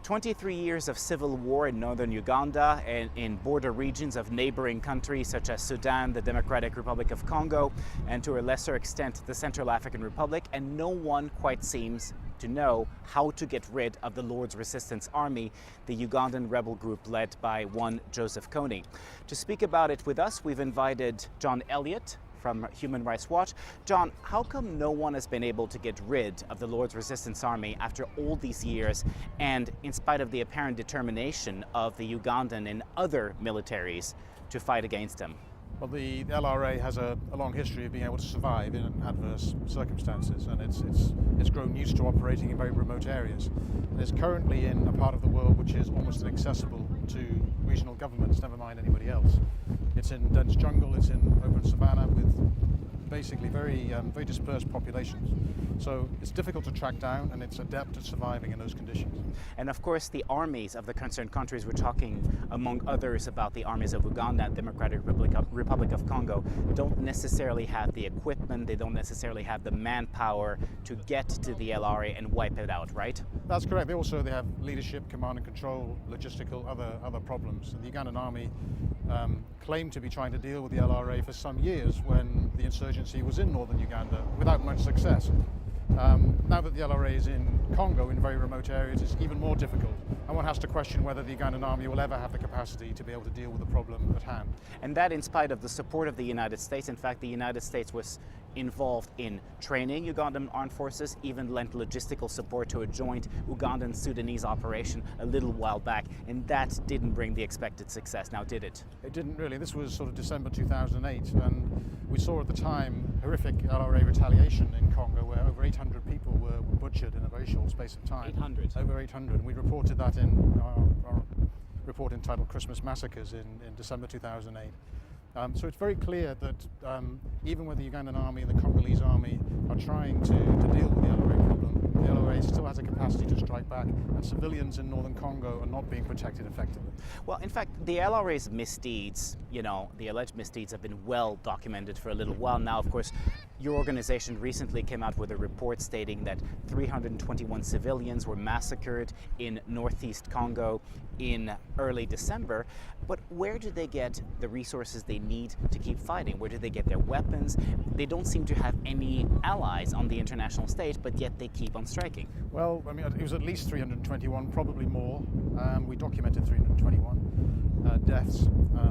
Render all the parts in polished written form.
23 years of civil war in northern Uganda and in border regions of neighboring countries such as Sudan, the Democratic Republic of Congo, and to a lesser extent the Central African Republic, and no one quite seems to know how to get rid of the Lord's Resistance Army, the Ugandan rebel group led by one Joseph Kony. To speak about it with us, we've invited Jon Elliott from Human Rights Watch. Jon, how come no one has been able to get rid of the Lord's Resistance Army after all these years, and in spite of the apparent determination of the Ugandan and other militaries to fight against them? Well, the LRA has a long history of being able to survive in adverse circumstances, and it's grown used to operating in very remote areas. And it's currently in a part of the world which is almost inaccessible to regional governments, never mind anybody else. It's in dense jungle, it's in open savanna with basically very dispersed populations. So it's difficult to track down, and it's adept at surviving in those conditions. And of course the armies of the concerned countries, we're talking among others about the armies of Uganda and Democratic Republic of Congo, don't necessarily have the equipment, they don't necessarily have the manpower to get to the LRA and wipe it out, right? That's correct. They have leadership, command and control, logistical, other problems. And the Ugandan army claimed to be trying to deal with the LRA for some years when the insurgency was in northern Uganda without much success. Now that the LRA is in Congo, in very remote areas, it's even more difficult. And one has to question whether the Ugandan army will ever have the capacity to be able to deal with the problem at hand. And that in spite of the support of the United States. In fact, the United States was involved in training Ugandan armed forces, even lent logistical support to a joint Ugandan-Sudanese operation a little while back, and that didn't bring the expected success, now did it? It didn't really. This was sort of December 2008, and we saw at the time horrific LRA retaliation in Congo where over 800 people were butchered in a very short space of time. 800? Over 800, and we reported that in our report entitled Christmas Massacres in December 2008. So it's very clear that even when the Ugandan army and the Congolese army are trying to deal with the LRA problem, the LRA still has a capacity to strike back, and civilians in northern Congo are not being protected effectively. Well, in fact, the LRA's misdeeds, the alleged misdeeds have been well documented for a little while now. Of course, your organization recently came out with a report stating that 321 civilians were massacred in northeast Congo in early December. But where do they get the resources they need to keep fighting? Where do they get their weapons? They don't seem to have any allies on the international stage, but yet they keep on striking. Well, I mean, it was at least 321, probably more. We documented 321 deaths,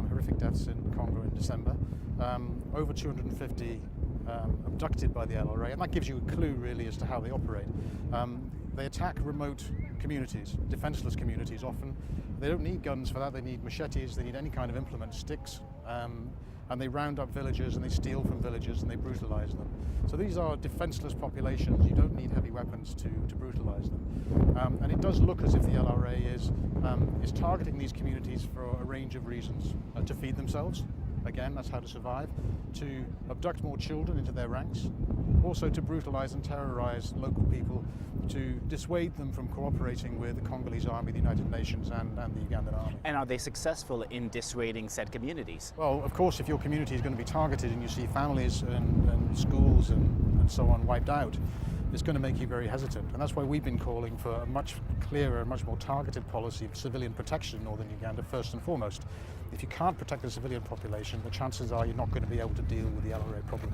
horrific deaths in Congo in December. Over 250 abducted by the LRA, and that gives you a clue really as to how they operate. They attack remote communities, defenseless communities often. They don't need guns for that, they need machetes, they need any kind of implement, sticks, and they round up villagers and they steal from villagers and they brutalize them. So these are defenseless populations, you don't need heavy weapons to brutalize them. And it does look as if the LRA is targeting these communities for a range of reasons. To feed themselves, again, that's how to survive, to abduct more children into their ranks, also to brutalize and terrorize local people, to dissuade them from cooperating with the Congolese army, the United Nations, and the Ugandan army. And are they successful in dissuading said communities? Well, of course, if your community is going to be targeted and you see families and schools and so on wiped out, it's going to make you very hesitant. And that's why we've been calling for a much clearer, much more targeted policy of civilian protection in northern Uganda, first and foremost. If you can't protect the civilian population, the chances are you're not going to be able to deal with the LRA problem.